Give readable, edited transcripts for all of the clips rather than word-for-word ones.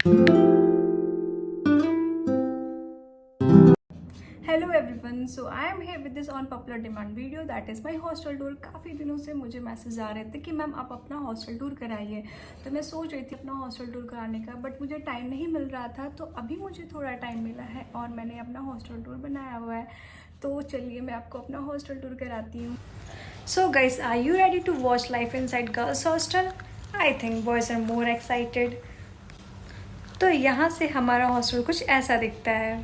Hello everyone, so I am here with this on popular demand video that is my hostel tour. काफ़ी दिनों से मुझे message आ रहे थे कि मैम आप अपना हॉस्टल टूर कराइए। तो मैं सोच रही थी अपना हॉस्टल टूर कराने का, बट मुझे टाइम नहीं मिल रहा था। तो अभी मुझे थोड़ा टाइम मिला है और मैंने अपना हॉस्टल टूर बनाया हुआ है। तो चलिए मैं आपको अपना हॉस्टल टूर कराती हूँ। So guys, are you ready to watch life inside girls hostel? I think boys are more excited. तो यहाँ से हमारा हॉस्टल कुछ ऐसा दिखता है।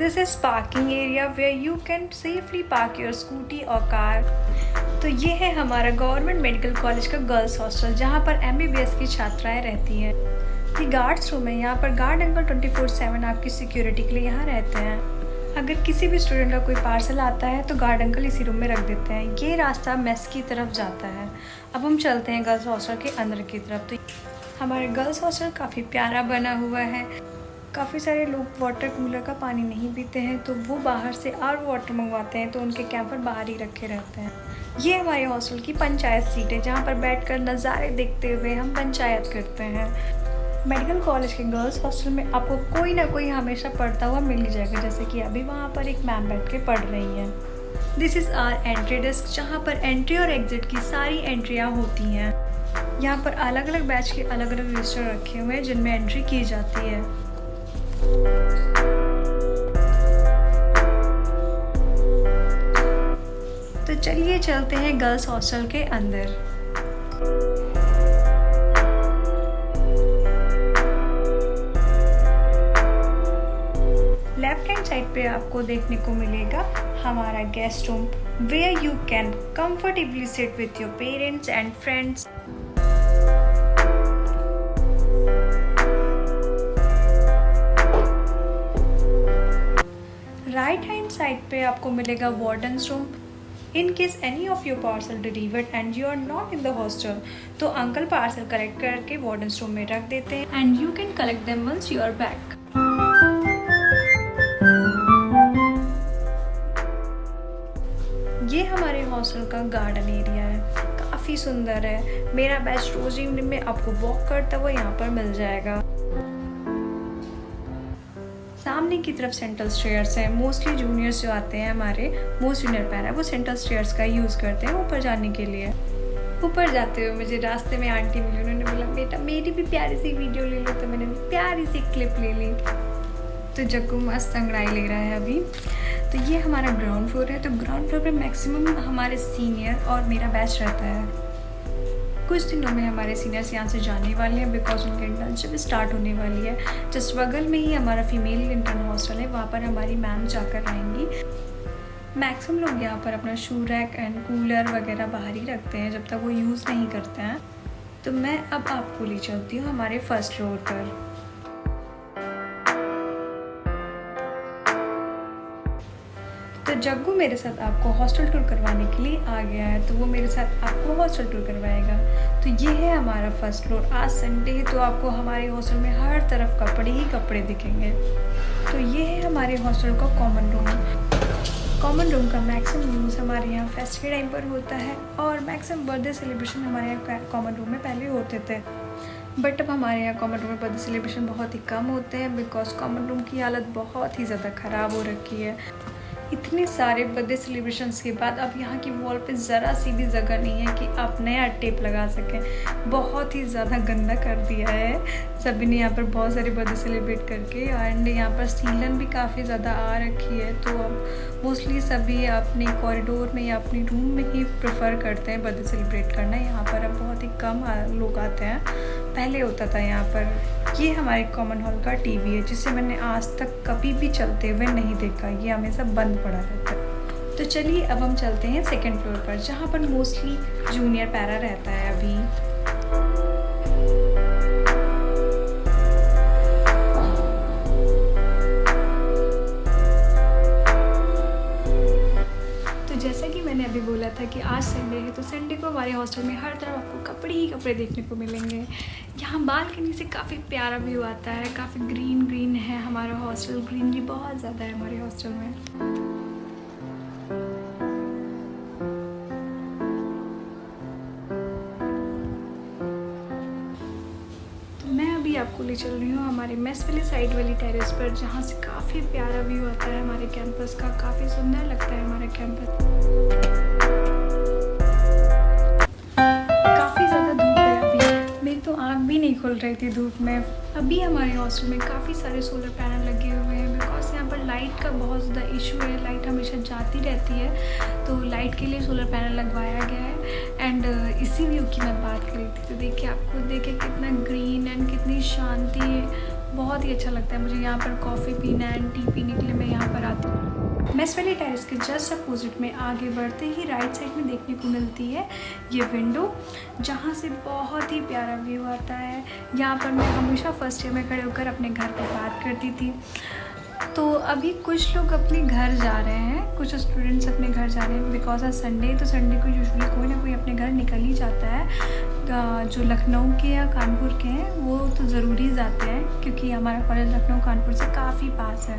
This is parking area where you can safely park your scooty or car. तो ये है हमारा गवर्नमेंट मेडिकल कॉलेज का गर्ल्स हॉस्टल, जहाँ पर MBBS की छात्राएं रहती हैं। ये गार्ड्स रूम है। यहाँ पर गार्ड अंकल 24/7 आपकी सिक्योरिटी के लिए यहाँ रहते हैं। अगर किसी भी स्टूडेंट का कोई पार्सल आता है तो गार्ड अंकल इसी रूम में रख देते हैं। ये रास्ता मेस की तरफ जाता है। अब हम चलते हैं गर्ल्स हॉस्टल के अंदर की तरफ। तो हमारे गर्ल्स हॉस्टल काफ़ी प्यारा बना हुआ है। काफ़ी सारे लोग वाटर कूलर का पानी नहीं पीते हैं, तो वो बाहर से RO वाटर मंगवाते हैं, तो उनके कैंपर बाहर ही रखे रहते हैं। ये हमारे हॉस्टल की पंचायत सीट है, जहाँ पर बैठकर नज़ारे देखते हुए हम पंचायत करते हैं। मेडिकल कॉलेज के गर्ल्स हॉस्टल में आपको कोई ना कोई हमेशा पढ़ता हुआ मिल ही जाएगा, जैसे कि अभी वहाँ पर एक मैम बैठ के पढ़ रही है। This is our entry desk, जहाँ पर एंट्री और एग्जिट की सारी एंट्रियाँ होती हैं। यहाँ पर अलग अलग बैच के अलग अलग रजिस्टर रखे हुए हैं जिनमें एंट्री की जाती है। तो चलिए चलते हैं गर्ल्स हॉस्टल के अंदर। लेफ्ट हैंड साइड पे आपको देखने को मिलेगा हमारा guest room, where you can comfortably sit with your parents and friends. Right hand side पे आपको मिलेगा warden's room. In case any of your parcel delivered and you are not in the hostel, तो uncle parcel collect करके warden's room में रख देते हैं and you can collect them once you are back. ये हमारे हॉस्टल का garden area है, काफ़ी सुंदर है। मेरा बैच रोज इवनिंग में आपको वॉक करता हुआ यहाँ पर मिल जाएगा। सामने की तरफ सेंट्रल स्टेयर्स हैं। मोस्टली जूनियर्स जो आते हैं, हमारे मोस्ट जूनियर पैरा, वो सेंट्रल स्टेयर्स का यूज़ करते हैं ऊपर जाने के लिए। ऊपर जाते हुए मुझे रास्ते में आंटी मिली, उन्होंने बोला बेटा मेरी भी प्यारी सी वीडियो ले लो, तो मैंने प्यारी सी क्लिप ले ली। तो जग्गू मस्त अंगड़ाई ले रहा है अभी। तो ये हमारा ग्राउंड फ्लोर है। तो ग्राउंड फ्लोर पर मैक्सिमम हमारे सीनियर और मेरा बैच रहता है। कुछ दिनों में हमारे सीनियर्स यहाँ से जाने वाले हैं, बिकॉज उनकी इंटर्नशिप स्टार्ट होने वाली है। जस्ट बगल में ही हमारा फीमेल इंटर्न हॉस्टल है, वहाँ पर हमारी मैम जाकर आएंगी। मैक्सिमम लोग यहाँ पर अपना शू रैक एंड कूलर वगैरह बाहर ही रखते हैं जब तक वो यूज़ नहीं करते हैं। तो मैं अब आपको ले चलती हूँ हमारे फर्स्ट फ्लोर पर। तो जग्गू मेरे साथ आपको हॉस्टल टूर करवाने के लिए आ गया है, तो वो मेरे साथ आपको हॉस्टल टूर करवाएगा। तो ये है हमारा फर्स्ट फ्लोर। आज संडे है, तो आपको हमारे हॉस्टल में हर तरफ कपड़े ही कपड़े दिखेंगे। तो ये है हमारे हॉस्टल का कॉमन रूम। कॉमन रूम का मैक्सिमम यूज़ हमारे यहाँ फेस्टिवल टाइम पर होता है, और मैक्सिमम बर्थडे सेलिब्रेशन हमारे यहाँ कॉमन रूम में पहले होते थे। बट अब हमारे यहाँ कॉमन रूम में बर्थडे सेलिब्रेशन बहुत ही कम होते हैं, बिकॉज कॉमन रूम की हालत बहुत ही ज़्यादा ख़राब हो रखी है। इतने सारे बर्थडे सेलिब्रेशंस के बाद अब यहाँ की वॉल पे ज़रा सी भी जगह नहीं है कि आप नया टेप लगा सकें। बहुत ही ज़्यादा गंदा कर दिया है सभी ने यहाँ पर बहुत सारे बर्थडे सेलिब्रेट करके। एंड यहाँ पर सीलन भी काफ़ी ज़्यादा आ रखी है, तो अब मोस्टली सभी अपने कॉरिडोर में या अपने रूम में ही प्रेफर करते हैं बर्थडे सेलिब्रेट करना। यहाँ पर अब बहुत ही कम लोग आते हैं, पहले होता था यहाँ पर। ये हमारे कॉमन हॉल का टीवी है, जिसे मैंने आज तक कभी भी चलते हुए नहीं देखा, ये हमेशा बंद पड़ा रहता है। तो चलिए अब हम चलते हैं सेकंड फ्लोर पर, जहाँ पर मोस्टली जूनियर पैरा रहता है अभी। जैसा कि मैंने अभी बोला था कि आज संडे है, तो संडे को हमारे हॉस्टल में हर तरफ आपको कपड़े ही कपड़े देखने को मिलेंगे। यहाँ बालकनी से काफ़ी प्यारा व्यू आता है, काफ़ी ग्रीन ग्रीन है हमारा हॉस्टल। ग्रीनरी बहुत ज़्यादा है हमारे हॉस्टल में। आपको ले चल रही हूँ हमारे मेस वाली साइड वाली टेरेस पर, जहाँ से काफ़ी प्यारा व्यू आता है हमारे कैंपस का। काफ़ी सुंदर लगता है हमारा कैंपस। काफ़ी ज़्यादा धूप है अभी, मेरी तो आँख भी नहीं खुल रही थी धूप में। अभी हमारे हॉस्टल में काफ़ी सारे सोलर पैनल लगे हुए हैं, बिकॉज यहाँ पर लाइट का बहुत ज़्यादा इशू है। लाइट हमेशा जाती रहती है, तो लाइट के लिए सोलर पैनल लगवाया गया है। एंड इसी व्यू की मैं बात कर रही थी, तो देखिए आपको देखिए कितना ग्रीन एंड कितनी शांति है। बहुत ही अच्छा लगता है मुझे यहाँ पर कॉफ़ी पीना एंड टी पीने के लिए मैं यहाँ पर आती हूँ। मेस वाली टेरेस के जस्ट अपोजिट में आगे बढ़ते ही राइट साइड में देखने को मिलती है ये विंडो, जहाँ से बहुत ही प्यारा व्यू आता है। यहाँ पर मैं हमेशा फर्स्ट ईयर में खड़े होकर अपने घर पर बात करती थी। तो अभी कुछ लोग अपने घर जा रहे हैं, कुछ स्टूडेंट्स अपने घर जा रहे हैं बिकॉज आज संडे, तो संडे को यूजुअली कोई ना कोई अपने घर निकल ही जाता है। जो लखनऊ के या कानपुर के हैं वो तो ज़रूरी जाते हैं, क्योंकि हमारा कॉलेज लखनऊ कानपुर से काफ़ी पास है।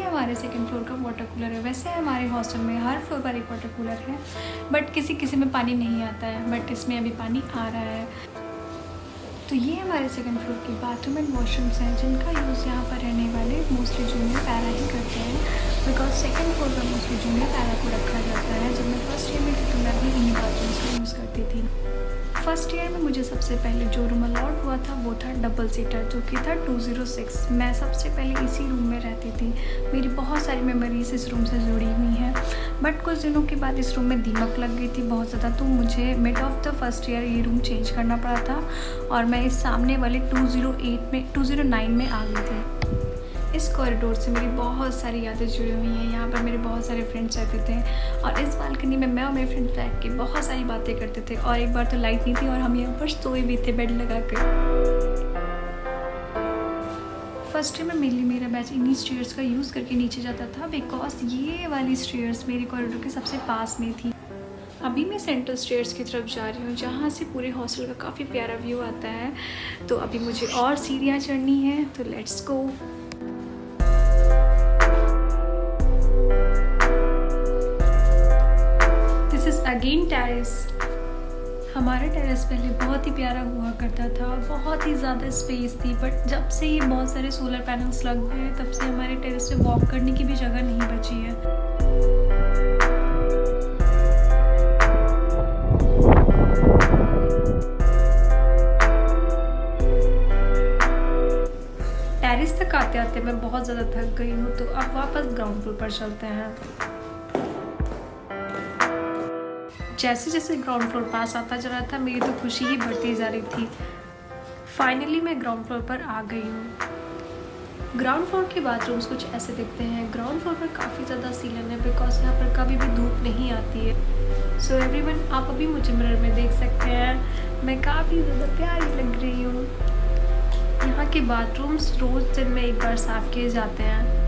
हमारे सेकंड फ्लोर का वाटर कूलर है। वैसे हमारे हॉस्टल में हर फ्लोर पर एक वाटर कूलर है, बट किसी किसी में पानी नहीं आता है, बट इसमें अभी पानी आ रहा है। तो ये हमारे सेकंड फ्लोर के बाथरूम एंड वॉशरूम्स हैं, जिनका यूज़ यहाँ पर रहने वाले मोस्टली जूनियर पैरा ही करते हैं, बिकॉज सेकंड फ्लोर पर मोस्टली जूनियर पैरा को रखा जाता है। जब मैं फर्स्ट ईयर में थी तो मैं भी इन्हीं बाथरूम्स का यूज़ करती थी। फर्स्ट ईयर में मुझे सबसे पहले जो रूम अलॉट हुआ था वो था डबल सीटर, जो कि था 206। मैं सबसे पहले इसी रूम में रहती थी। मेरी बहुत सारी मेमोरीज इस रूम से जुड़ी हुई हैं, बट कुछ दिनों के बाद इस रूम में दीमक लग गई थी बहुत ज़्यादा, तो मुझे mid of the first year ये रूम चेंज करना पड़ा था और मैं इस सामने वाले 209 में आ गई थी। इस कॉरिडोर से मेरी बहुत सारी यादें जुड़ी हुई हैं। यहाँ पर मेरे बहुत सारे फ्रेंड्स रहते थे और इस बालकनी में मैं और मेरे फ्रेंड्स बैठ के बहुत सारी बातें करते थे। और एक बार तो लाइट नहीं थी और हम यहाँ पर सोए भी थे बेड लगा कर। फर्स्ट ईयर में मेनली मेरा बैच इन्हीं स्टेयर्स का यूज़ करके नीचे जाता था, बिकॉज ये वाली स्टेयर्स मेरे कॉरिडोर के सबसे पास में थी। अभी मैं सेंट्रल स्टेयर्स की तरफ जा रही हूँ, जहाँ से पूरे हॉस्टल का काफ़ी प्यारा व्यू आता है। तो अभी मुझे और सीढ़ियाँ चढ़नी है, तो लेट्स गो। Again terrace. हमारा टेरेस पहले बहुत ही प्यारा हुआ करता था, बहुत ही ज़्यादा स्पेस थी, बट जब से ये बहुत सारे सोलर पैनल्स लग गए हैं तब से हमारे टेरेस पे वॉक करने की भी जगह नहीं बची है। टेरेस तक आते आते मैं बहुत ज़्यादा थक गई हूँ, तो अब वापस ग्राउंड फ्लोर पर चलते हैं। जैसे जैसे ग्राउंड फ्लोर पास आता जा रहा था, मेरी तो खुशी ही बढ़ती जा रही थी। फाइनली मैं ग्राउंड फ्लोर पर आ गई हूँ। ग्राउंड फ्लोर के बाथरूम्स कुछ ऐसे दिखते हैं। ग्राउंड फ्लोर पर काफ़ी ज़्यादा सीलन है, बिकॉज यहाँ पर कभी भी धूप नहीं आती है। सो एवरीवन, आप अभी मुझे मिरर में देख सकते हैं, मैं काफ़ी ज़्यादा प्यारी लग रही हूँ। यहाँ के बाथरूम्स रोज़ दिन में एक बार साफ़ किए जाते हैं।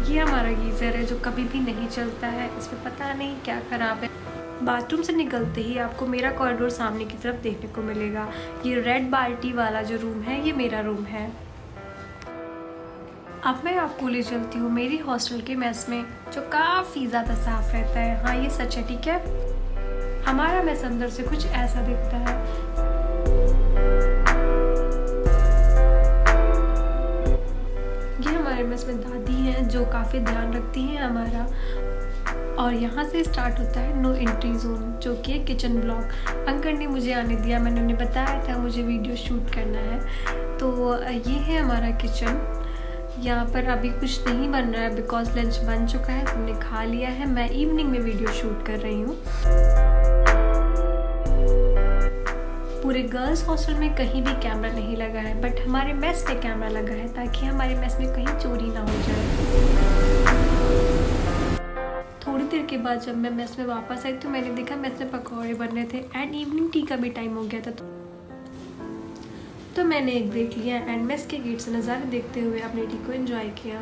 ये हमारा गीज़र है जो कभी भी नहीं चलता है, इसमें पता नहीं क्या ख़राब है। बाथरूम से निकलते ही आपको मेरा कॉरिडोर सामने की तरफ देखने को मिलेगा। ये रेड बाल्टी वाला जो रूम है ये मेरा रूम है। अब मैं आपको ले चलती हूँ मेरी हॉस्टल के मेस में, जो काफ़ी ज़्यादा साफ़ रहता है। हाँ, ये सच है, ठीक है। हमारा मेस अंदर से कुछ ऐसा दिखता है। हमारे मेस में दादी हैं जो काफ़ी ध्यान रखती हैं हमारा। और यहाँ से स्टार्ट होता है नो एंट्री जोन, जो कि है किचन ब्लॉक। अंकल ने मुझे आने दिया, मैंने उन्हें बताया था मुझे वीडियो शूट करना है। तो ये है हमारा किचन। यहाँ पर अभी कुछ नहीं बन रहा है, बिकॉज लंच बन चुका है, सबने खा लिया है। मैं इवनिंग में वीडियो शूट कर रही हूँ। पूरे गर्ल्स हॉस्टल में कहीं भी कैमरा नहीं लगा है, बट हमारे मेस में कैमरा लगा है, ताकि हमारे मेस में कहीं चोरी ना हो जाए। थोड़ी देर के बाद जब मैं मेस में वापस आई तो मैंने देखा मेस में पकौड़े बन रहे थे एंड इवनिंग टी का भी टाइम हो गया था। तो मैंने एक ब्रेक लिया एंड मेस के गेट से नज़ारे देखते हुए अपनी टी को एंजॉय किया।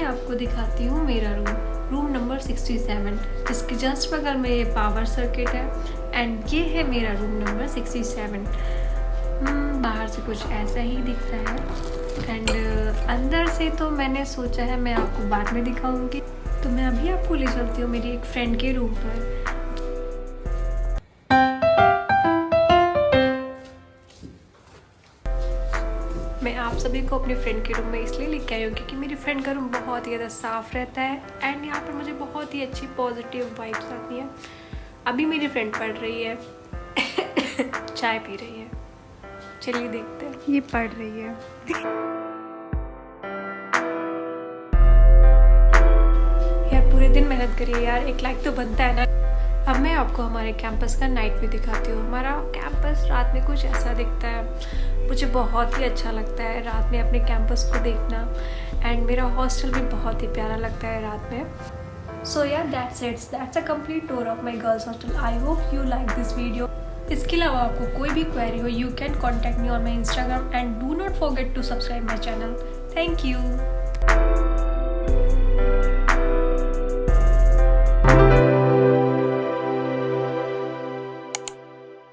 आपको दिखाती हूँ मेरा रूम नंबर 67, जिसके जस्ट बगल में ये पावर सर्किट है एंड ये है मेरा रूम नंबर 67। बाहर से कुछ ऐसा ही दिखता है एंड अंदर से तो मैंने सोचा है मैं आपको बाद में दिखाऊंगी। तो मैं अभी आपको ले चलती हूँ मेरी एक फ्रेंड के रूम पर। मैं आप सभी को अपने फ्रेंड के रूम में इसलिए लेके आई हूँ क्योंकि मेरी फ्रेंड का रूम बहुत ही ज़्यादा साफ़ रहता है एंड यहाँ पर मुझे बहुत ही अच्छी पॉजिटिव वाइब्स आती हैं। अभी मेरी फ्रेंड पढ़ रही है चाय पी रही है, चलिए देखते हैं। ये पढ़ रही है। यार पूरे दिन मेहनत करिए यार, एक लाइक तो बनता है ना। अब मैं आपको हमारे कैंपस का नाइट व्यू दिखाती हूँ। हमारा कैंपस रात में कुछ ऐसा दिखता है, मुझे बहुत ही अच्छा लगता है रात में अपने कैंपस को देखना एंड मेरा हॉस्टल भी बहुत ही प्यारा लगता है रात में। सो यार that's a complete tour of my girls hostel. I hope you like this video. इसके अलावा आपको कोई भी क्वेरी हो you can contact me on my Instagram and do not forget to subscribe my channel. Thank you.